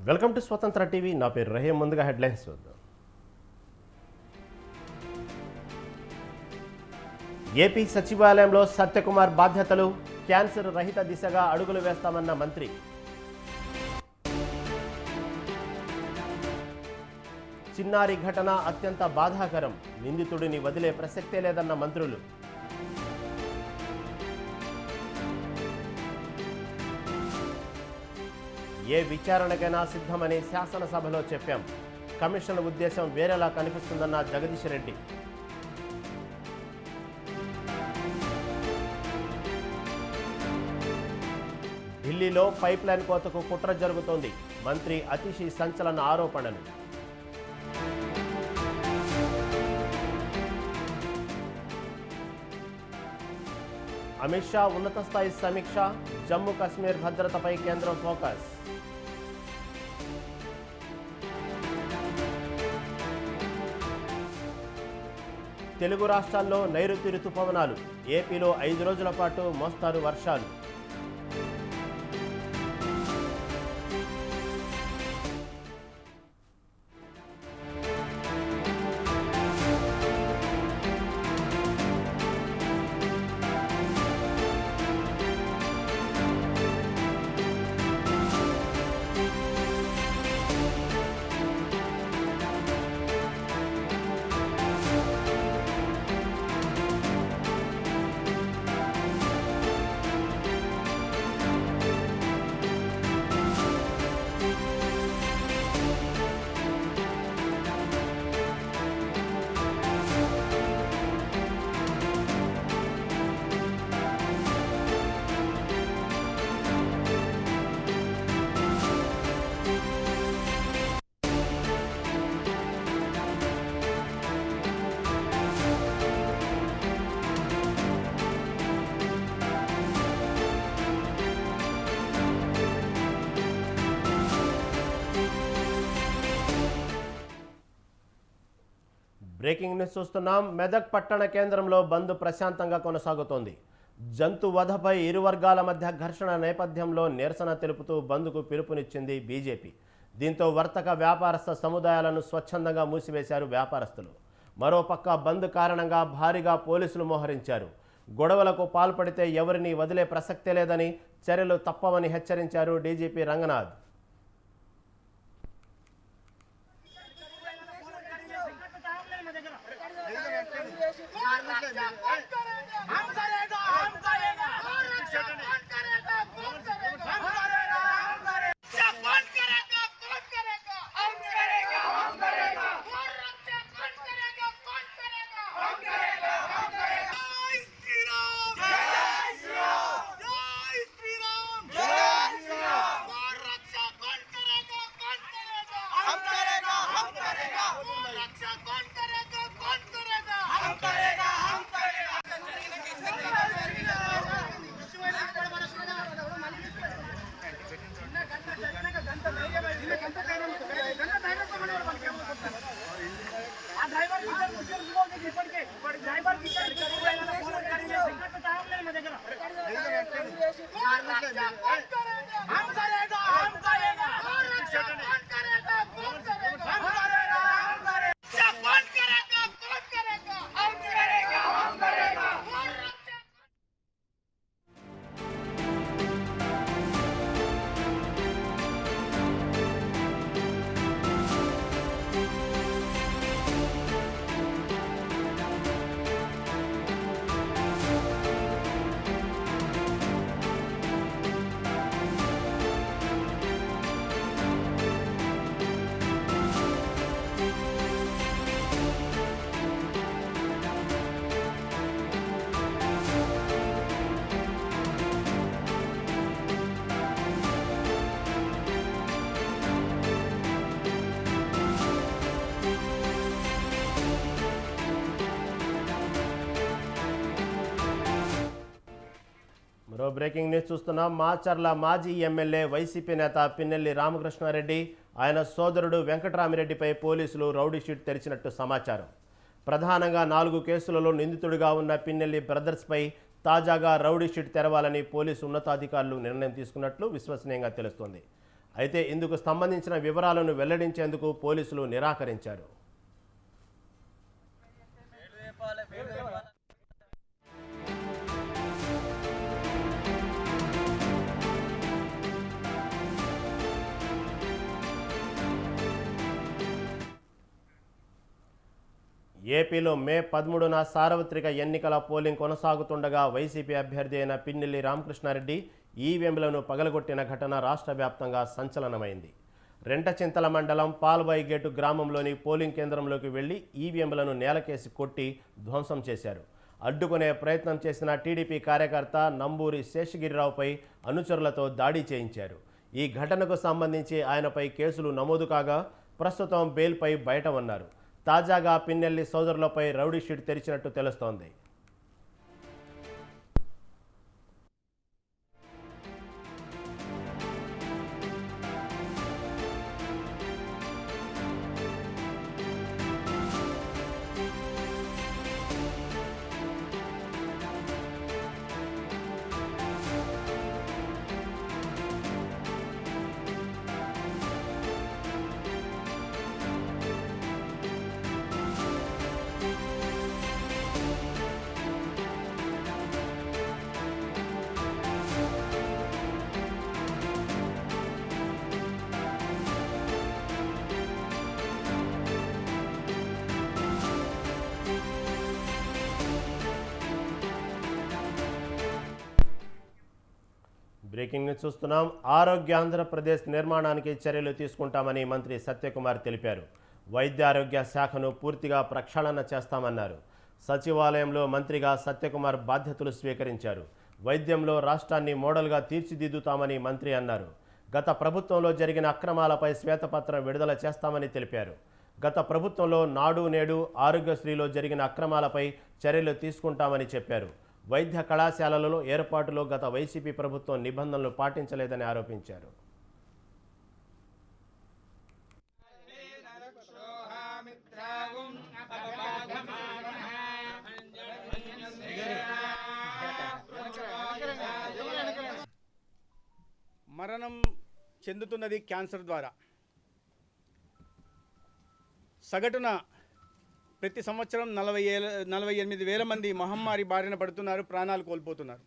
Welcome to స్వతంత్ర TV. నా పేరు రహీం. ముందుగా హెడ్లైన్స్ చూద్దాం. ఏపీ సచివాలయంలో సత్యకుమార్ బాధ్యతలు, క్యాన్సర్ రహిత దిశగా అడుగులు వేస్తామన్న మంత్రి. చిన్నారి ఘటన అత్యంత బాధాకరం, నిందితుడిని వదిలే ప్రసక్తే లేదన్న మంత్రులు. ఏ విచారణకైనా సిద్ధమని శాసనసభలో చెప్పాం, కమిషన్ ఉద్దేశం వేరేలా కనిపిస్తుందన్న జగదీష్ రెడ్డి. ఢిల్లీలో పైప్ లైన్ కోతకు కుట్ర జరుగుతోంది, మంత్రి అతిషి సంచలన ఆరోపణలు. అమిత్ షా ఉన్నత స్థాయి సమీక్ష, జమ్మూ కాశ్మీర్ భద్రతపై కేంద్రం ఫోకస్. తెలుగు రాష్ట్రాల్లో నైరుతి రుతుపవనాలు, ఏపీలో 5 రోజుల పాటు మోస్తారు వర్షాలు. బ్రేకింగ్ న్యూస్ చూస్తున్నాం. మెదక్ పట్టణ కేంద్రంలో బంద్ ప్రశాంతంగా కొనసాగుతోంది. జంతు వధపై ఇరు వర్గాల మధ్య ఘర్షణ నేపథ్యంలో నిరసన తెలుపుతూ బంద్కు పిలుపునిచ్చింది బీజేపీ. దీంతో వర్తక వ్యాపారస్థ సముదాయాలను స్వచ్ఛందంగా మూసివేశారు వ్యాపారస్తులు. మరోపక్క బంద్ కారణంగా భారీగా పోలీసులు మోహరించారు. గొడవలకు పాల్పడితే ఎవరిని వదిలే ప్రసక్తే లేదని, చర్యలు తప్పవని హెచ్చరించారు డీజీపీ రంగనాథ్. మరో బ్రేకింగ్ న్యూస్ చూస్తున్నాం. మాచర్ల మాజీ ఎమ్మెల్యే వైసీపీ నేత పిన్నెల్లి రామకృష్ణారెడ్డి, ఆయన సోదరుడు వెంకటరామిరెడ్డిపై పోలీసులు రౌడీ షీట్ తెరిచినట్టు సమాచారం. ప్రధానంగా 4 కేసులలో నిందితుడిగా ఉన్న పిన్నెల్లి బ్రదర్స్పై తాజాగా రౌడీ షీట్ తెరవాలని పోలీసు ఉన్నతాధికారులు నిర్ణయం తీసుకున్నట్లు విశ్వసనీయంగా తెలుస్తోంది. అయితే ఇందుకు సంబంధించిన వివరాలను వెల్లడించేందుకు పోలీసులు నిరాకరించారు. ఏపీలో మే 13న సార్వత్రిక ఎన్నికల పోలింగ్ కొనసాగుతుండగా వైసీపీ అభ్యర్థి అయిన పిన్నెల్లి రామకృష్ణారెడ్డి ఈవీఎంలను పగలగొట్టిన ఘటన రాష్ట్ర వ్యాప్తంగా సంచలనమైంది. రెంటచింతల మండలం పాల్బాయిగేటు గ్రామంలోని పోలింగ్ కేంద్రంలోకి వెళ్లి ఈవీఎంలను నేలకేసి కొట్టి ధ్వంసం చేశారు. అడ్డుకునే ప్రయత్నం చేసిన టీడీపీ కార్యకర్త నంబూరి శేషగిరిరావుపై అనుచరులతో దాడి చేయించారు. ఈ ఘటనకు సంబంధించి ఆయనపై కేసులు నమోదు కాగా ప్రస్తుతం బెయిల్పై బయట ఉన్నారు. తాజాగా పిన్నెల్లి సోదరులపై రౌడీ షీట్ తెరిచినట్టు తెలుస్తోంది. బ్రేకింగ్ న్యూస్ చూస్తున్నాం. ఆరోగ్య ఆంధ్రప్రదేశ్ నిర్మాణానికి చర్యలు తీసుకుంటామని మంత్రి సత్యకుమార్ తెలిపారు. వైద్య ఆరోగ్య శాఖను పూర్తిగా ప్రక్షాళన చేస్తామన్నారు. సచివాలయంలో మంత్రిగా సత్యకుమార్ బాధ్యతలు స్వీకరించారు. వైద్యంలో రాష్ట్రాన్ని మోడల్గా తీర్చిదిద్దుతామని మంత్రి అన్నారు. గత ప్రభుత్వంలో జరిగిన అక్రమాలపై శ్వేతపత్రం విడుదల చేస్తామని తెలిపారు. గత ప్రభుత్వంలో నాడు నేడు ఆరోగ్యశ్రీలో జరిగిన అక్రమాలపై చర్యలు తీసుకుంటామని చెప్పారు. వైద్య కళాశాలలలో ఏర్పాటులో గత వైసీపీ ప్రభుత్వం నిబంధనలు పాటించలేదని ఆరోపించారు. మరణం చెందుతున్నది క్యాన్సర్ ద్వారా. సగటున ప్రతి సంవత్సరం 48,000 మంది మహమ్మారి బారిన పడుతున్నారు, ప్రాణాలు కోల్పోతున్నారు.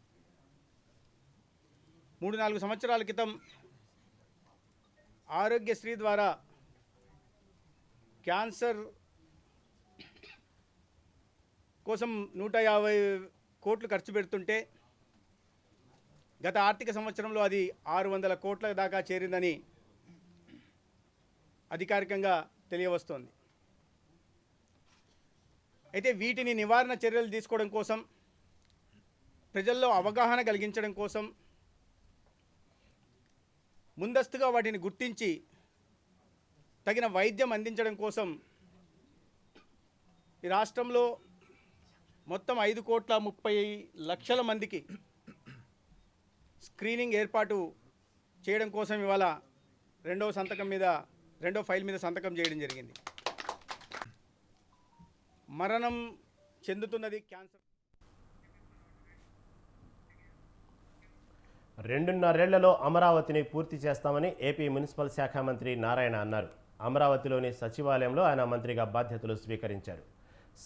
3-4 సంవత్సరాల క్రితం ఆరోగ్యశ్రీ ద్వారా క్యాన్సర్ కోసం 150 కోట్లు ఖర్చు పెడుతుంటే గత ఆర్థిక సంవత్సరంలో అది 600 కోట్ల దాకా చేరిందని అధికారికంగా తెలియవస్తోంది. అయితే వీటిని నివారణ చర్యలు తీసుకోవడం కోసం, ప్రజల్లో అవగాహన కలిగించడం కోసం, ముందస్తుగా వాటిని గుర్తించి తగిన వైద్యం అందించడం కోసం ఈ రాష్ట్రంలో మొత్తం 5,30,00,000 మందికి స్క్రీనింగ్ ఏర్పాటు చేయడం కోసం ఇవాళ రెండో ఫైల్ మీద సంతకం చేయడం జరిగింది. మరణం చెందుతున్నది క్యాన్సర్. 2.5 ఏళ్లలో అమరావతిని పూర్తి చేస్తామని ఏపీ మున్సిపల్ శాఖ మంత్రి నారాయణ అన్నారు. అమరావతిలోని సచివాలయంలో ఆయన మంత్రిగా బాధ్యతలు స్వీకరించారు.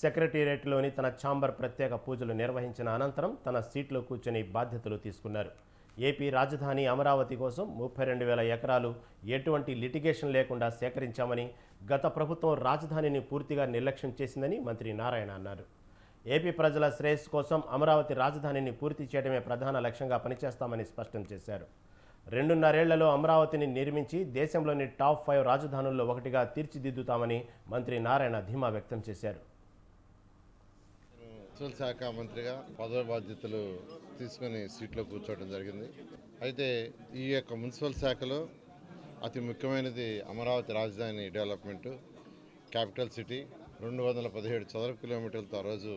సెక్రటేరియట్లోని తన ఛాంబర్ ప్రత్యేక పూజలు నిర్వహించిన అనంతరం తన సీట్లో కూర్చొని బాధ్యతలు తీసుకున్నారు. ఏపీ రాజధాని అమరావతి కోసం 32,000 ఎకరాలు ఎటువంటి లిటిగేషన్ లేకుండా సేకరించామని, గత ప్రభుత్వం రాజధానిని పూర్తిగా నిర్లక్ష్యం చేసిందని మంత్రి నారాయణ అన్నారు. ఏపీ ప్రజల శ్రేయస్సు కోసం అమరావతి రాజధానిని పూర్తి చేయడమే ప్రధాన లక్ష్యంగా పనిచేస్తామని స్పష్టం చేశారు. 2.5 ఏళ్లలో అమరావతిని నిర్మించి దేశంలోని టాప్ 5 రాజధానుల్లో ఒకటిగా తీర్చిదిద్దుతామని మంత్రి నారాయణ ధీమా వ్యక్తం చేశారు. మున్సిపల్ శాఖ మంత్రిగా పదవి బాధ్యతలు తీసుకొని సీట్లో కూర్చోవడం జరిగింది. అయితే ఈ యొక్క మున్సిపల్ శాఖలో అతి ముఖ్యమైనది అమరావతి రాజధాని డెవలప్మెంటు, క్యాపిటల్ సిటీ. 217 చదరపు కిలోమీటర్లతో ఆ రోజు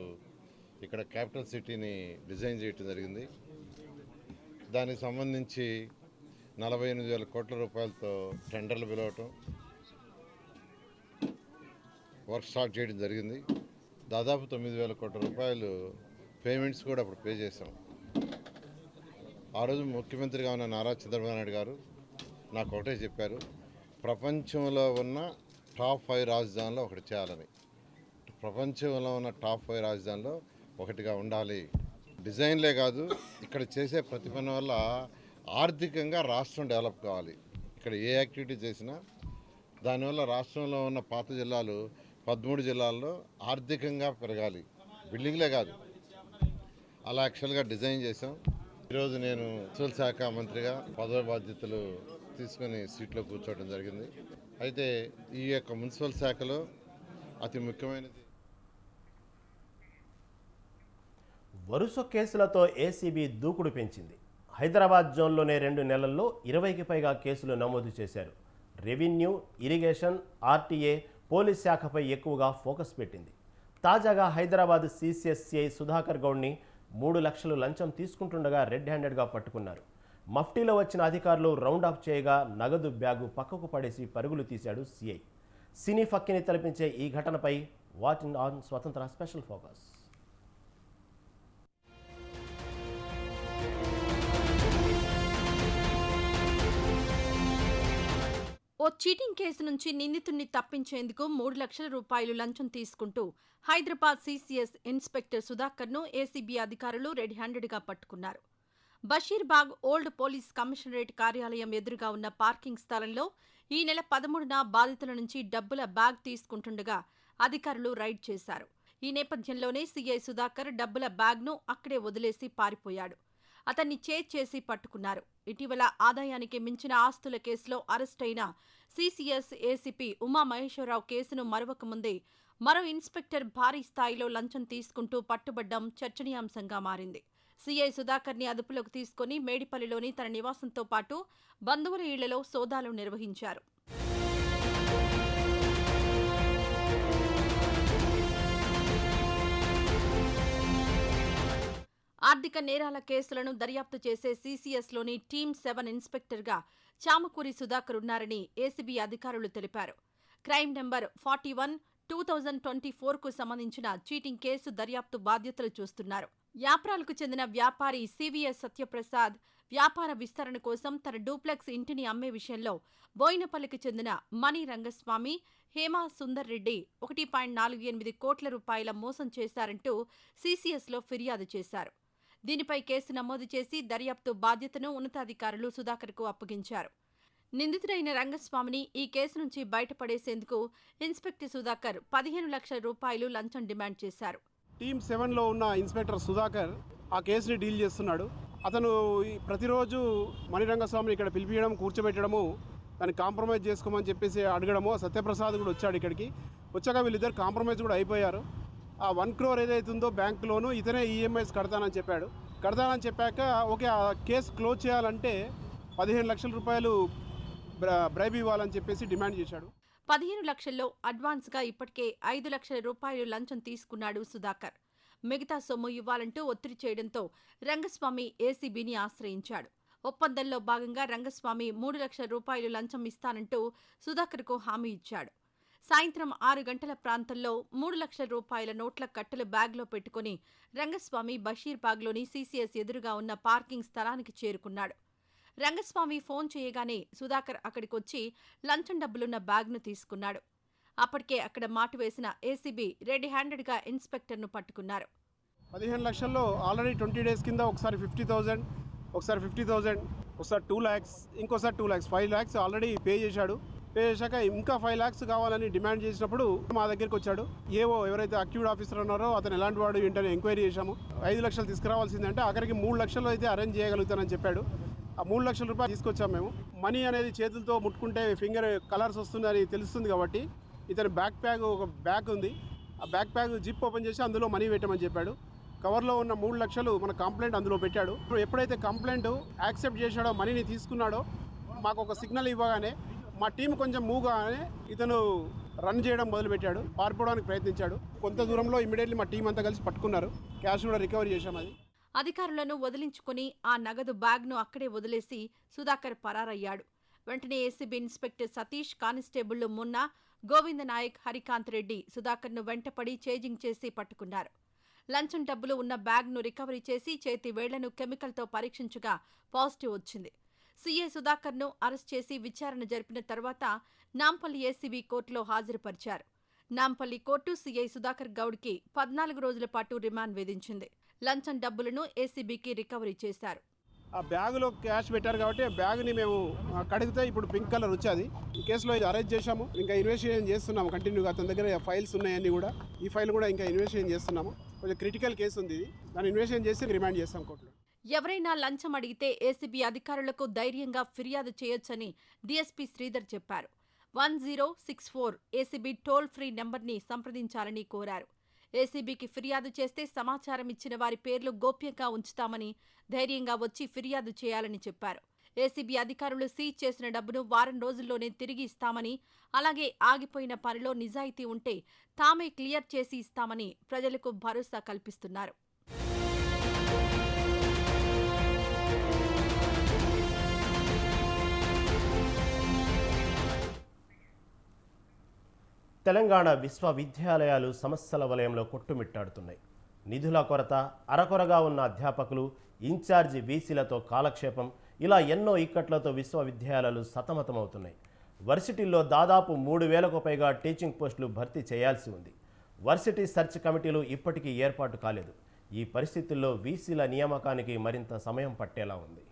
ఇక్కడ క్యాపిటల్ సిటీని డిజైన్ చేయడం జరిగింది. దానికి సంబంధించి 48,000 కోట్ల రూపాయలతో టెండర్లు పిలవటం, వర్క్ స్టార్ట్ చేయడం జరిగింది. దాదాపు 9,000 కోట్ల రూపాయలు పేమెంట్స్ కూడా అప్పుడు పే చేశాం. ఆ రోజు ముఖ్యమంత్రిగా ఉన్న నారా చంద్రబాబు నాయుడు గారు నాకు ఒకటే చెప్పారు, ప్రపంచంలో ఉన్న టాప్ 5 రాజధానుల్లో ఒకటి చేయాలని. ప్రపంచంలో ఉన్న టాప్ 5 రాజధానుల్లో ఒకటిగా ఉండాలి. డిజైన్లే కాదు, ఇక్కడ చేసే ప్రతి పని వల్ల ఆర్థికంగా రాష్ట్రం డెవలప్ కావాలి. ఇక్కడ ఏ యాక్టివిటీ చేసినా దానివల్ల రాష్ట్రంలో ఉన్న పాత జిల్లాలు 13 జిల్లాల్లో ఆర్థికంగా పెరగాలి. బిల్డింగ్లే కాదు, అలా యాక్చువల్గా డిజైన్ చేసాం. ఈరోజు నేను మున్సిపల్ శాఖ మంత్రిగా పదవి బాధ్యతలు తీసుకొని సీట్లో కూర్చోవడం జరిగింది. అయితే ఈ యొక్క మున్సిపల్ శాఖలో అతి ముఖ్యమైనది వరుస కేసులతో ఏసీబీ దూకుడు పెంచింది. హైదరాబాద్ జోన్లోనే 2 నెలల్లో 20కి పైగా కేసులు నమోదు చేశారు. రెవెన్యూ, ఇరిగేషన్, ఆర్టీఏ, పోలీస్ శాఖపై ఎక్కువగా ఫోకస్ పెట్టింది. తాజాగా హైదరాబాద్ సిసిఎస్సిఐ సుధాకర్ గౌడ్ని 3 లక్షలు లంచం తీసుకుంటుండగా రెడ్ హ్యాండెడ్గా పట్టుకున్నారు. మఫ్టీలో వచ్చిన అధికారులు రౌండ్ అప్ చేయగా నగదు బ్యాగు పక్కకు పడేసి పరుగులు తీశాడు సిఐ. సినీ ఫక్కిని తలపించే ఈ ఘటనపై వాచింగ్ ఆన్ స్వతంత్ర స్పెషల్ ఫోకస్. ఓ చీటింగ్ కేసు నుంచి నిందితుడిని తప్పించేందుకు 3 లక్షల రూపాయలు లంచం తీసుకుంటూ హైదరాబాద్ సిసిఎస్ ఇన్స్పెక్టర్ సుధాకర్ను ఏసీబీ అధికారులు రెడ్ హ్యాండెడ్గా పట్టుకున్నారు. బషీర్బాగ్ ఓల్డ్ పోలీస్ కమిషనరేట్ కార్యాలయం ఎదురుగా ఉన్న పార్కింగ్ స్థలంలో ఈ నెల 13న బాధితుల నుంచి డబ్బుల బ్యాగ్ తీసుకుంటుండగా అధికారులు రైడ్ చేశారు. ఈ నేపథ్యంలోనే సీఐ సుధాకర్ డబ్బుల బ్యాగ్ను అక్కడే వదిలేసి పారిపోయాడు. అతన్ని చేసి పట్టుకున్నారు. ఇటీవల ఆదాయానికి మించిన ఆస్తుల కేసులో అరెస్టైన సిసిఎస్ ఏసీపీ ఉమామహేశ్వరరావు కేసును మరవకముందే మరో ఇన్స్పెక్టర్ భారీ స్థాయిలో లంచం తీసుకుంటూ పట్టుబడ్డం చర్చనీయాంశంగా మారింది. సీఐ సుధాకర్ని అదుపులోకి తీసుకుని మేడిపల్లిలోని తన నివాసంతో పాటు బంధువుల ఇళ్లలో సోదాలు నిర్వహించారు. ఆర్థిక నేరాల కేసులను దర్యాప్తు చేసే సిసిఎస్లోని టీమ్ 7 ఇన్స్పెక్టర్గా చామకూరి సుధాకర్ ఉన్నారని ఏసీబీ అధికారులు తెలిపారు. క్రైమ్ నెంబర్ 41/2024కు సంబంధించిన చీటింగ్ కేసు దర్యాప్తు బాధ్యతలు చూస్తున్నారు. యాప్రాలకు చెందిన వ్యాపారి సివిఎస్ సత్యప్రసాద్ వ్యాపార విస్తరణ కోసం తన డూప్లెక్స్ ఇంటిని అమ్మే విషయంలో బోయినపల్లికి చెందిన మణి రంగస్వామి, హేమా సుందర్ రెడ్డి 1.48 కోట్ల రూపాయల మోసం చేశారంటూ సిసిఎస్లో ఫిర్యాదు చేశారు. దీనిపై కేసు నమోదు చేసి దర్యాప్తు బాధ్యతను ఉన్నతాధికారులు సుధాకర్కు అప్పగించారు. నిందితుడైన రంగస్వామిని ఈ కేసు నుంచి బయటపడేసేందుకు ఇన్స్పెక్టర్ సుధాకర్ 15 లక్షల రూపాయలు లంచం డిమాండ్ చేశారు. టీమ్ 7లో ఉన్న ఇన్స్పెక్టర్ సుధాకర్ ఆ కేసుని డీల్ చేస్తున్నాడు. అతను ప్రతిరోజు మణిరంగస్వామిని ఇక్కడ పిలిపించడం, కూర్చోబెట్టడము, దాన్ని కాంప్రమైజ్ చేసుకోమని చెప్పేసి అడగడము. సత్యప్రసాద్ కూడా వచ్చాడు ఇక్కడికి. వచ్చాక వీళ్ళిద్దరు కాంప్రమైజ్ కూడా అయిపోయారు. ఆ 1 crore ఏదైతే ఉందో బ్యాంక్ లోను ఇతనే ఈఎంఐస్ కడతానని చెప్పాడు. కడతానని చెప్పాక ఓకే, ఆ కేసు క్లోజ్ చేయాలంటే 15 లక్షల రూపాయలు బ్రైబ్ ఇవ్వాలని చెప్పేసి డిమాండ్ చేశాడు. 15 లక్షల్లో అడ్వాన్స్గా ఇప్పటికే 5 లక్షల రూపాయలు లంచం తీసుకున్నాడు సుధాకర్. మిగతా సొమ్ము ఇవ్వాలంటూ ఒత్తిడి చేయడంతో రంగస్వామి ఏసీబీని ఆశ్రయించాడు. ఒప్పందంలో భాగంగా రంగస్వామి 3 లక్షల రూపాయలు లంచం ఇస్తానంటూ సుధాకర్కు హామీ ఇచ్చాడు. సాయంత్రం 6 గంటల ప్రాంతంలో 3 లక్షల రూపాయల నోట్ల కట్టలు బ్యాగ్లో పెట్టుకుని రంగస్వామి బషీర్బాగ్లోని సిసిఎస్ ఎదురుగా ఉన్న పార్కింగ్ స్థలానికి చేరుకున్నాడు. రంగస్వామి ఫోన్ చేయగానే సుధాకర్ అక్కడికొచ్చి లంచం డబ్బులున్న బ్యాగ్ను తీసుకున్నాడు. అప్పటికే అక్కడ మాటు వేసిన ఏసీబీ రెడ్ హ్యాండెడ్గా ఇన్స్పెక్టర్ను పట్టుకున్నారు. 15 లక్షల్లో ఆల్రెడీ 20 days కింద ఒకసారి 50,000, ఒకసారి 50,000, ఒకసారి 2 lakhs, ఇంకోసారి 2 lakhs, 5 lakhs ఆల్రెడీ పే చేశాడు. పే చేశాక ఇంకా 5 lakhs కావాలని డిమాండ్ చేసినప్పుడు మా దగ్గరికి వచ్చాడు. ఎవరైతే అక్యూడ్ ఆఫీసర్ ఉన్నారో అతను ఎలాంటి వాడు ఏంటని ఎంక్వైరీ చేశాము. 5 లక్షలు తీసుకురావాల్సిందంటే అక్కడికి 3 లక్షలు అయితే అరేంజ్ చేయగలుగుతానని చెప్పాడు. ఆ 3 లక్షల రూపాయలు తీసుకొచ్చాము మేము. మనీ అనేది చేతులతో ముట్టుకుంటే ఫింగర్ కలర్స్ వస్తుందని తెలుస్తుంది కాబట్టి ఇతని ఒక బ్యాగ్ ఉంది. ఆ బ్యాగ్ జిప్ ఓపెన్ చేసి అందులో మనీ పెట్టమని చెప్పాడు. కవర్లో ఉన్న 3 లక్షలు మన కంప్లైంట్ అందులో పెట్టాడు. ఎప్పుడైతే కంప్లైంట్ యాక్సెప్ట్ చేశాడో, మనీని తీసుకున్నాడో, మాకు ఒక సిగ్నల్ ఇవ్వగానే మా టీం కొంచెం మూవ్గానే ఇతను రన్ చేయడం మొదలుపెట్టాడు. పారిపోవడానికి ప్రయత్నించాడు. కొంత దూరంలో ఇమీడియట్లీ మా టీం అంతా కలిసి పట్టుకున్నారు. క్యాష్ కూడా రికవరీ చేశాం. అది అధికారులను వదిలించుకుని ఆ నగదు బ్యాగ్ను అక్కడే వదిలేసి సుధాకర్ పరారయ్యాడు. వెంటనే ఏసీబీ ఇన్స్పెక్టర్ సతీష్, కానిస్టేబుళ్లు మున్నా, గోవింద నాయక్, హరికాంత్ రెడ్డి సుధాకర్ను వెంటపడి చేజింగ్ చేసి పట్టుకున్నారు. లంచం డబ్బులు ఉన్న బ్యాగ్ను రికవరీ చేసి చేతి వేళ్లను కెమికల్తో పరీక్షించగా పాజిటివ్ వచ్చింది. సీఐ సుధాకర్ను అరెస్ట్ చేసి విచారణ జరిపిన తర్వాత నాంపల్లి ఏసీబీ కోర్టులో హాజరుపరిచారు. నాంపల్లి కోర్టు సీఐ సుధాకర్ గౌడ్కి 14 రోజుల పాటు రిమాండ్ విధించింది. లంచం డబ్బులను ఏసీబీకి రికవరీ చేశారు. ఆ బ్యాగులో క్యాష్ పెట్టారు కాబట్టి ఆ బ్యాగ్ని మేము కడిగితే ఇప్పుడు పింక్ కలర్ వచ్చేది. ఈ కేసులో ఇది అరెస్ట్ చేశాము. ఇంకా ఇన్వెస్టిగేషన్ చేస్తున్నాము కంటిన్యూగా. అతని దగ్గర ఫైల్స్ ఉన్నాయని కూడా ఈ ఫైల్ కూడా ఇంకా ఇన్వెస్టిగేషన్ చేస్తున్నాము. కొంచెం క్రిటికల్ కేసు ఉంది ఇది. దాన్ని ఇన్వెస్టిగేషన్ చేసి రిమాండ్ చేస్తాం కోర్టులో. ఎవరైనా లంచం అడిగితే ఏసీబీ అధికారులకు ధైర్యంగా ఫిర్యాదు చేయొచ్చని డీఎస్పీ శ్రీధర్ చెప్పారు. 1064 ఏసీబీ టోల్ ఫ్రీ నెంబర్ని సంప్రదించాలని కోరారు. ఏసీబీకి ఫిర్యాదు చేస్తే సమాచారం ఇచ్చిన వారి పేర్లు గోప్యంగా ఉంచుతామని, ధైర్యంగా వచ్చి ఫిర్యాదు చేయాలని చెప్పారు. ఏసీబీ అధికారులు సీజ్ చేసిన డబ్బును వారం రోజుల్లోనే తిరిగి ఇస్తామని, అలాగే ఆగిపోయిన పనిలో నిజాయితీ ఉంటే తామే క్లియర్ చేసి ఇస్తామని ప్రజలకు భరోసా కల్పిస్తున్నారు. తెలంగాణ విశ్వవిద్యాలయాలు సమస్యల వలయంలో కొట్టుమిట్టాడుతున్నాయి. నిధుల కొరత, అరకొరగా ఉన్న అధ్యాపకులు, ఇన్ఛార్జి వీసీలతో కాలక్షేపం, ఇలా ఎన్నో ఇక్కట్లతో విశ్వవిద్యాలయాలు సతమతమవుతున్నాయి. వర్సిటీల్లో దాదాపు 3,000కు పైగా టీచింగ్ పోస్టులు భర్తీ చేయాల్సి ఉంది. వర్సిటీ సెర్చ్ కమిటీలు ఇప్పటికీ ఏర్పాటు కాలేదు. ఈ పరిస్థితుల్లో వీసీల నియామకానికి మరింత సమయం పట్టేలా ఉంది.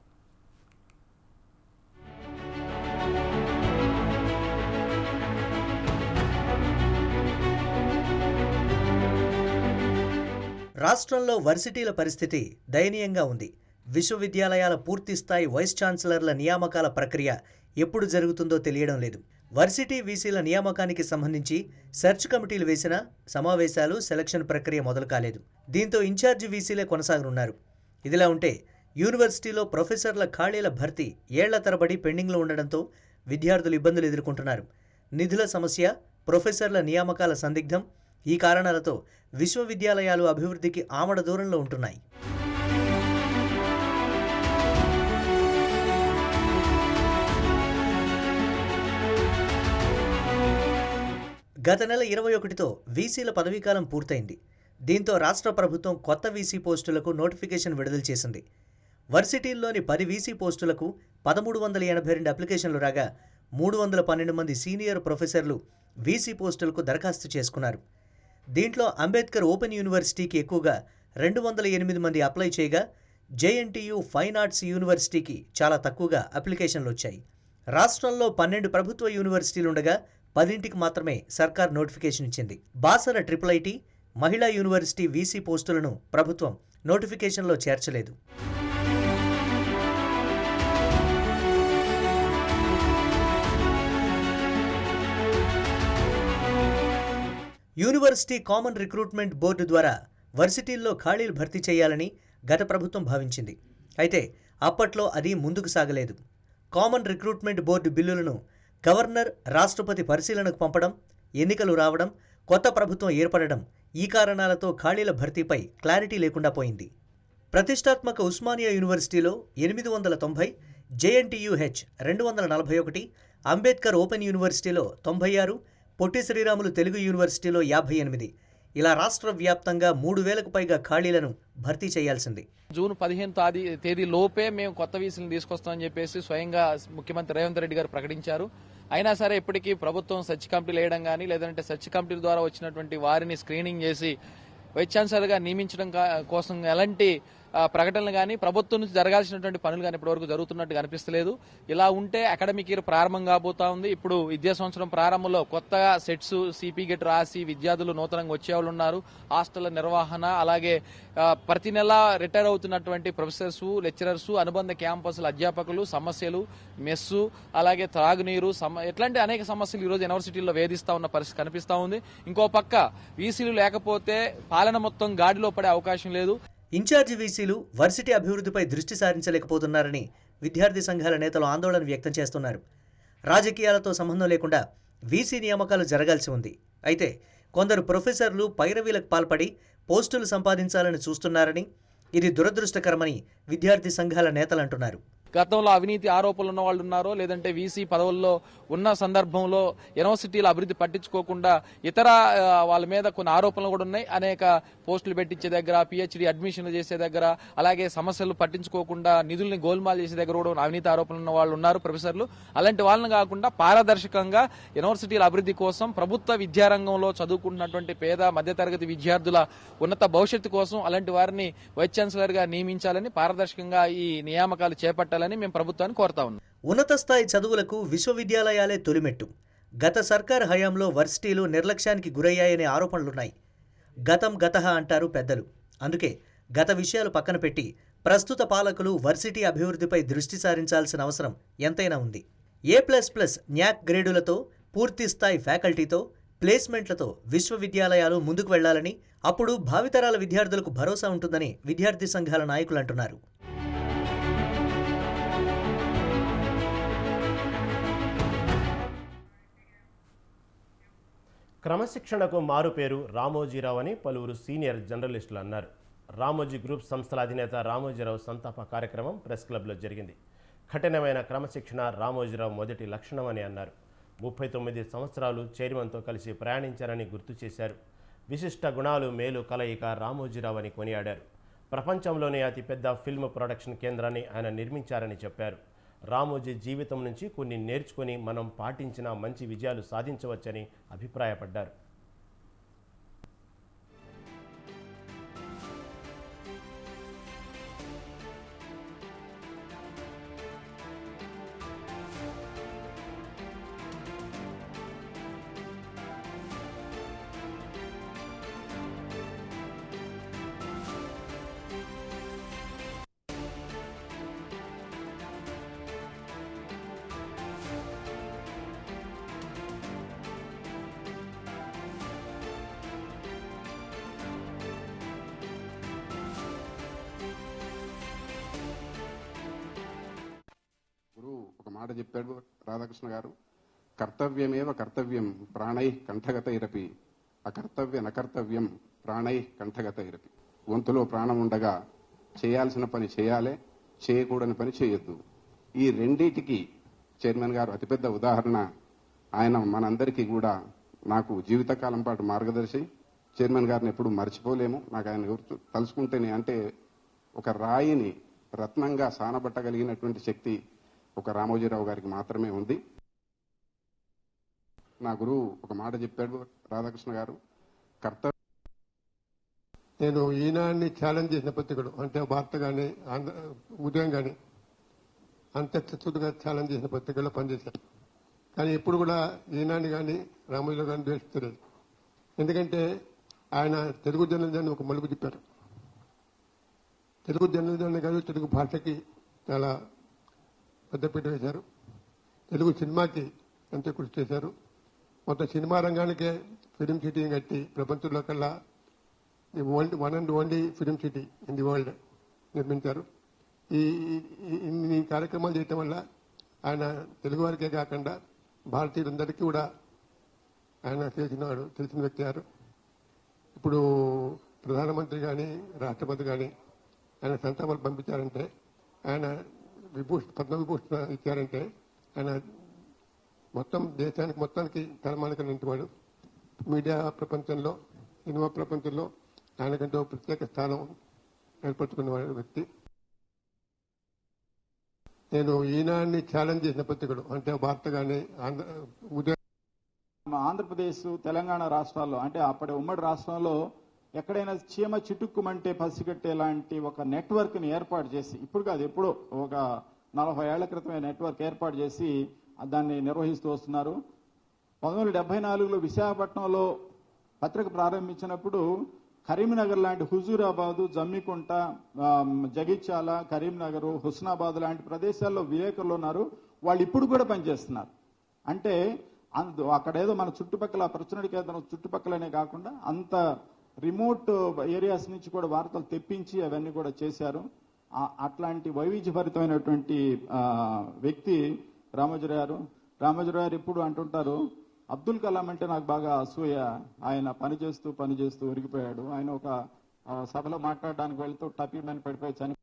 రాష్ట్రంలో వర్సిటీల పరిస్థితి దయనీయంగా ఉంది. విశ్వవిద్యాలయాల పూర్తిస్థాయి వైస్ ఛాన్సలర్ల నియామకాల ప్రక్రియ ఎప్పుడు జరుగుతుందో తెలియడం లేదు. వర్సిటీ వీసీల నియామకానికి సంబంధించి సెర్చ్ కమిటీలు వేసినా సమావేశాలు, సెలక్షన్ ప్రక్రియ మొదలు కాలేదు. దీంతో ఇన్ఛార్జి వీసీలే కొనసాగనున్నారు. ఇదిలా ఉంటే యూనివర్సిటీలో ప్రొఫెసర్ల ఖాళీల భర్తీ ఏళ్ల తరబడి పెండింగ్లో ఉండడంతో విద్యార్థులు ఇబ్బందులు ఎదుర్కొంటున్నారు. నిధుల సమస్య, ప్రొఫెసర్ల నియామకాల సందిగ్ధం, ఈ కారణాలతో విశ్వవిద్యాలయాలు అభివృద్ధికి ఆమడ దూరంలో ఉంటున్నాయి. గత నెల 21తో వీసీల పదవీకాలం పూర్తయింది. దీంతో రాష్ట్ర ప్రభుత్వం కొత్త వీసీ పోస్టులకు నోటిఫికేషన్ విడుదల చేసింది. వర్సిటీల్లోని 10 వీసీ పోస్టులకు 1382 అప్లికేషన్లు రాగా 312 మంది సీనియర్ ప్రొఫెసర్లు వీసీ పోస్టులకు దరఖాస్తు చేసుకున్నారు. దీంట్లో అంబేద్కర్ ఓపెన్ యూనివర్సిటీకి ఎక్కువగా 208 మంది అప్లై చేయగా జేఎన్టీయూ ఫైన్ ఆర్ట్స్ యూనివర్సిటీకి చాలా తక్కువగా అప్లికేషన్లు వచ్చాయి. రాష్ట్రంలో 12 ప్రభుత్వ యూనివర్సిటీలుండగా 10ంటికి మాత్రమే సర్కార్ నోటిఫికేషన్ ఇచ్చింది. బాసర ట్రిపుల్ మహిళా యూనివర్సిటీ వీసీ పోస్టులను ప్రభుత్వం నోటిఫికేషన్లో చేర్చలేదు. యూనివర్సిటీ కామన్ రిక్రూట్మెంట్ బోర్డు ద్వారా వర్సిటీల్లో ఖాళీలు భర్తీ చేయాలని గత ప్రభుత్వం భావించింది. అయితే అప్పట్లో అది ముందుకు సాగలేదు. కామన్ రిక్రూట్మెంట్ బోర్డు బిల్లులను గవర్నర్, రాష్ట్రపతి పరిశీలనకు పంపడం, ఎన్నికలు రావడం, కొత్త ప్రభుత్వం ఏర్పడడం, ఈ కారణాలతో ఖాళీల భర్తీపై క్లారిటీ లేకుండా పోయింది. ప్రతిష్టాత్మక ఉస్మానియా యూనివర్సిటీలో 890, జేఎన్టీయూహెచ్ 241, అంబేద్కర్ ఓపెన్ యూనివర్సిటీలో 96, పొట్టి శ్రీరాములు తెలుగు యూనివర్సిటీలో 58, ఇలా రాష్ట్ర వ్యాప్తంగా 3,000కు పైగా ఖాళీలను భర్తీ చేయాల్సింది. జూన్ 15 తేదీ లోపే మేము కొత్త వీసీలను తీసుకొస్తామని చెప్పేసి స్వయంగా ముఖ్యమంత్రి రేవంత్ రెడ్డి గారు ప్రకటించారు. అయినా సరే ఇప్పటికీ ప్రభుత్వం సెర్చ్ కమిటీలు వేయడం కానీ, లేదంటే సెర్చ్ కమిటీల ద్వారా వచ్చినటువంటి వారిని స్క్రీనింగ్ చేసి వైస్ ఛాన్సలర్గా నియమించడం కోసం ఎలాంటి ప్రకటనలు కానీ, ప్రభుత్వం నుంచి జరగాల్సినటువంటి పనులు కానీ ఇప్పటివరకు జరుగుతున్నట్టు కనిపిస్తలేదు. ఇలా ఉంటే అకాడమిక్ ఇయర్ ప్రారంభం కాబోతా ఉంది. ఇప్పుడు విద్యా సంవత్సరం ప్రారంభంలో కొత్తగా సెట్స్, సిపి గెట్ రాసి విద్యార్థులు నూతనంగా వచ్చేవాళ్ళు ఉన్నారు. హాస్టళ్ల నిర్వహణ, అలాగే ప్రతి నెల రిటైర్ అవుతున్నటువంటి ప్రొఫెసర్స్, లెక్చరర్స్, అనుబంధ క్యాంపస్ల అధ్యాపకులు సమస్యలు, మెస్సు, అలాగే త్రాగునీరు, ఇట్లాంటి అనేక సమస్యలు ఈరోజు యూనివర్సిటీల్లో వేధిస్తా ఉన్న పరిస్థితి కనిపిస్తా ఉంది. ఇంకో పక్క వీసీలు లేకపోతే పాలన మొత్తం గాడిలో పడే అవకాశం లేదు. ఇన్ఛార్జి వీసీలు వర్సిటీ అభివృద్ధిపై దృష్టి సారించలేకపోతున్నారని విద్యార్థి సంఘాల నేతలు ఆందోళన వ్యక్తం చేస్తున్నారు. రాజకీయాలతో సంబంధం లేకుండా వీసీ నియామకాలు జరగాల్సి ఉంది. అయితే కొందరు ప్రొఫెసర్లు పైరవీలకు పాల్పడి పోస్టులు సంపాదించాలని చూస్తున్నారని, ఇది దురదృష్టకరమని విద్యార్థి సంఘాల నేతలు అంటున్నారు. గతంలో అవినీతి ఆరోపణలు ఉన్న వాళ్ళు ఉన్నారో లేదంటే వీసీ పదవుల్లో ఉన్న సందర్భంలో యూనివర్సిటీల అభివృద్ధి పట్టించుకోకుండా ఇతర వాళ్ళ మీద కొన్ని ఆరోపణలు కూడా ఉన్నాయి. అనేక పోస్టులు పెట్టించే దగ్గర, పిహెచ్డి అడ్మిషన్లు చేసే దగ్గర, అలాగే సమస్యలు పట్టించుకోకుండా నిధుల్ని గోల్మాల్ చేసే దగ్గర కూడా అవినీతి ఆరోపణలు ఉన్న వాళ్ళు ఉన్నారు ప్రొఫెసర్లు. అలాంటి వాళ్ళని కాకుండా పారదర్శకంగా యూనివర్సిటీల అభివృద్ధి కోసం ప్రభుత్వ విద్యారంగంలో చదువుకుంటున్నటువంటి పేద మధ్యతరగతి విద్యార్థుల ఉన్నత భవిష్యత్తు కోసం అలాంటి వారిని వైస్ ఛాన్సలర్ గా నియమించాలని, పారదర్శకంగా ఈ నియామకాలు చేపట్టాలని మేము ప్రభుత్వాన్ని కోరుతా ఉన్నాం. ఉన్నత స్థాయి చదువులకు విశ్వవిద్యాలయాలే తొలిమెట్టు. గత సర్కార్ హయాంలో వర్సిటీలు నిర్లక్ష్యానికి గురయ్యాయనే ఆరోపణలున్నాయి. గతం గతహ అంటారు పెద్దలు. అందుకే గత విషయాలు పక్కన పెట్టి ప్రస్తుత పాలకులు వర్సిటీ అభివృద్ధిపై దృష్టి సారించాల్సిన అవసరం ఎంతైనా ఉంది. A++ న్యాక్ గ్రేడులతో, పూర్తి స్థాయి ఫ్యాకల్టీతో, ప్లేస్మెంట్లతో విశ్వవిద్యాలయాలు ముందుకు వెళ్లాలని, అప్పుడు భావితరాల విద్యార్థులకు భరోసా ఉంటుందని విద్యార్థి సంఘాల నాయకులు అంటున్నారు. క్రమశిక్షణకు మారుపేరు రామోజీరావు అని పలువురు సీనియర్ జర్నలిస్టులు అన్నారు. రామోజీ గ్రూప్ సంస్థల అధినేత రామోజీరావు సంతాప కార్యక్రమం ప్రెస్ క్లబ్లో జరిగింది. కఠినమైన క్రమశిక్షణ రామోజీరావు మొదటి లక్షణం అని అన్నారు. 39 సంవత్సరాలు చైర్మన్తో కలిసి ప్రయాణించారని గుర్తు చేశారు. విశిష్ట గుణాలు మేలు కలయిక రామోజీరావు అని కొనియాడారు. ప్రపంచంలోనే అతిపెద్ద ఫిల్మ్ ప్రొడక్షన్ కేంద్రాన్ని ఆయన నిర్మించారని చెప్పారు. రామోజీ జీవితం నుంచి కొన్ని నేర్చుకుని మనం పాటించిన మంచి విజయాలు సాధించవచ్చని అభిప్రాయపడ్డారు. ఒక మాట చెప్పాడు రాధాకృష్ణ గారు, కర్తవ్యమేవ కర్తవ్యం ప్రాణై కంఠగతైరపి, అకర్తవ్య నకర్తవ్యం ప్రాణై కంఠగతైరపి. గొంతులో ప్రాణం ఉండగా చేయాల్సిన పని చేయాలి, చేయకూడని పని చేయొద్దు. ఈ రెండింటికి చైర్మన్ గారు అతిపెద్ద ఉదాహరణ. ఆయన మనందరికీ కూడా నాకు జీవితకాలం పాటు మార్గదర్శి. చైర్మన్ గారిని ఎప్పుడు మర్చిపోలేము. నాకు ఆయన తలుచుకుంటేనే, అంటే ఒక రాయిని రత్నంగా సానబట్టగలిగినటువంటి శక్తి ఒక రామోజీరావు గారికి మాత్రమే ఉంది. నా గురువు ఒక మాట చెప్పాడు రాధాకృష్ణ గారు, నేను ఈనాడిని ఛాలెంజ్ చేసిన పత్రికలు, అంటే వార్త కానీ ఉదయం కానీ అంతస్తుగా ఛాలెంజ్ చేసిన పత్రికల్లో పనిచేశాను. కానీ ఎప్పుడు కూడా ఈనాడిని కానీ రామోజీరావు గారిని ద్వేషించలేదు. ఎందుకంటే ఆయన తెలుగు జర్నలిజాన్ని ఒక మలుపు తిప్పారు. తెలుగు జర్నలిజాన్ని కాదు, తెలుగు భాషకి చాలా పెద్దపీట వేశారు. తెలుగు సినిమాకి ఎంతో కృషి చేశారు. మొత్తం సినిమా రంగానికే ఫిలిం సిటీని కట్టి ప్రపంచంలో కల్లా one and only film city in the world నిర్మించారు. ఈ కార్యక్రమాలు చేయటం వల్ల ఆయన తెలుగు వారికే కాకుండా భారతీయులందరికీ కూడా ఆయన తెలిసిన వ్యక్తి గారు. ఇప్పుడు ప్రధానమంత్రి కానీ రాష్ట్రపతి కానీ ఆయన సంతాపాలు పంపించారంటే, ఆయన పద్మవిభూషణ ఇచ్చారంటే, ఆయన మొత్తం దేశానికి మొత్తానికి తలమానికనంటి వాడు. మీడియా ప్రపంచంలో, సినిమా ప్రపంచంలో ఆయనకంటే ప్రత్యేక స్థానం ఏర్పరచుకున్న వ్యక్తి. నేను ఈనాడిని ఛాలెంజ్ చేసిన పత్రికలు, అంటే వార్త కానీ ఉదయం. ఆంధ్రప్రదేశ్, తెలంగాణ రాష్ట్రాల్లో, అంటే అప్పటి ఉమ్మడి రాష్ట్రంలో ఎక్కడైనా చీమ చిటుక్కుమంటే పసిగట్టే లాంటి ఒక నెట్వర్క్ ని ఏర్పాటు చేసి, ఇప్పుడు కాదు ఎప్పుడో ఒక 40 ఏళ్ల క్రితమే నెట్వర్క్ ఏర్పాటు చేసి దాన్ని నిర్వహిస్తూ వస్తున్నారు. 1974లో విశాఖపట్నంలో పత్రిక ప్రారంభించినప్పుడు కరీంనగర్ లాంటి హుజూరాబాదు, జమ్మికుంట, జగిత్యాల, కరీంనగర్, హుస్నాబాద్ లాంటి ప్రదేశాల్లో విలేకరులు ఉన్నారు. వాళ్ళు ఇప్పుడు కూడా పనిచేస్తున్నారు. అంటే అక్కడేదో మన చుట్టుపక్కల ప్రచురణ కేంద్రం చుట్టుపక్కలనే కాకుండా అంత రిమోట్ ఏరియాస్ నుంచి కూడా వార్తలు తెప్పించి అవన్నీ కూడా చేశారు. అట్లాంటి వైవిధ్యభరితమైనటువంటి వ్యక్తి రామోజీరావు గారు. రామోజీరావు గారు ఎప్పుడు అంటుంటారు, అబ్దుల్ కలాం అంటే నాకు బాగా అసూయ, ఆయన పనిచేస్తూ ఉరిగిపోయాడు. ఆయన ఒక సభలో మాట్లాడడానికి వెళ్తూ టపీమని పడిపోయి చనిపోయాడు.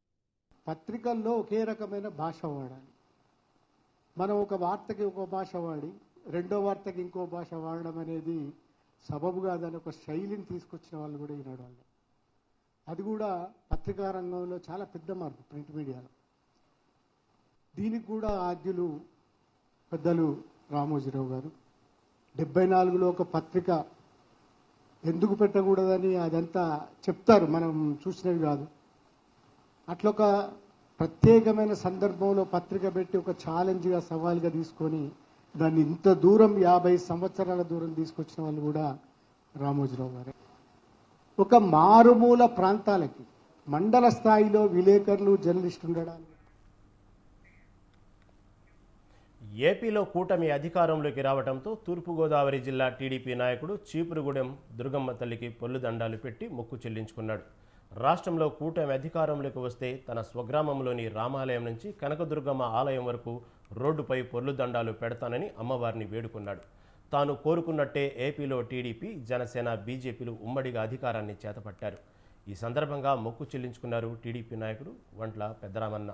పత్రికల్లో ఒకే రకమైన భాష వాడాలి. మనం ఒక వార్తకి ఒక భాష వాడి రెండో వార్తకి ఇంకో భాష వాడడం అనేది సబబు కాదని ఒక శైలిని తీసుకొచ్చిన వాళ్ళు కూడా ఈనాడు వాళ్ళు. అది కూడా పత్రికా రంగంలో చాలా పెద్ద మార్పు ప్రింట్ మీడియాలో. దీనికి కూడా ఆద్యులు పెద్దలు రామోజీరావు గారు 74లో ఒక పత్రిక ఎందుకు పెట్టకూడదని అదంతా చెప్తారు, మనం చూసినవి కాదు. అట్లొక ప్రత్యేకమైన సందర్భంలో పత్రిక పెట్టి ఒక ఛాలెంజ్గా సవాల్గా తీసుకొని దాన్ని ఇంత దూరం 50 సంవత్సరాల దూరం తీసుకొచ్చిన వాళ్ళు కూడా రామోజీరావు గారే. ఒక మారుమూల ప్రాంతాలకి మండల స్థాయిలో విలేకరులు జర్నలిస్టు ఉండడానికి. ఏపీలో కూటమి అధికారంలోకి రావడంతో తూర్పుగోదావరి జిల్లా టీడీపీ నాయకుడు చీపురుగూడెం దుర్గమ్మ తల్లికి పొల్లు దండాలు పెట్టి మొక్కు చెల్లించుకున్నాడు. రాష్ట్రంలో కూటమి అధికారంలోకి వస్తే తన స్వగ్రామంలోని రామాలయం నుంచి కనకదుర్గమ్మ ఆలయం వరకు రోడ్డుపై పొర్లు దండాలు పెడతానని అమ్మవారిని వేడుకున్నాడు. తాను కోరుకున్నట్టే ఏపీలో టీడీపీ, జనసేన, బీజేపీలు ఉమ్మడిగా అధికారాన్ని చేతపట్టారు. ఈ సందర్భంగా మొక్కు చెల్లించుకున్నారు టీడీపీ నాయకుడు వంట్ల పెద్దరామన్న.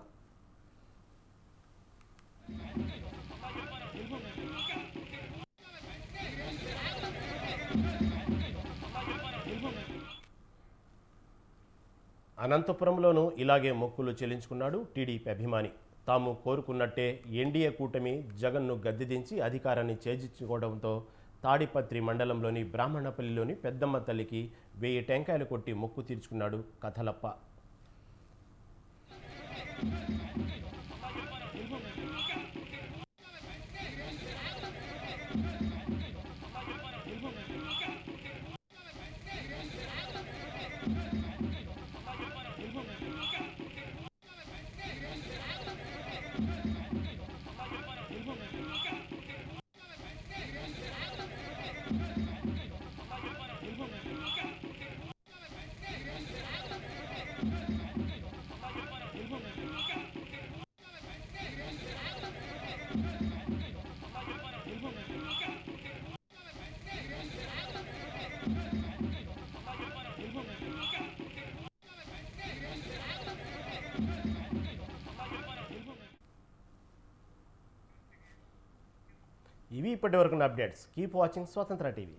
అనంతపురంలోనూ ఇలాగే మొక్కులు చెల్లించుకున్నాడు టీడీపీ అభిమాని. తాము కోరుకున్నట్టే ఎన్డీఏ కూటమి జగన్ను గద్దెదించి అధికారాన్ని చేజించుకోవడంతో తాడిపత్రి మండలంలోని బ్రాహ్మణపల్లిలోని పెద్దమ్మ తల్లికి 1000 టెంకాయలు కొట్టి మొక్కు తీర్చుకున్నాడు కథలప్ప. ఇవి ఇప్పటివరకు అప్డేట్స్. కీప్ వాచింగ్ స్వతంత్ర టీవీ.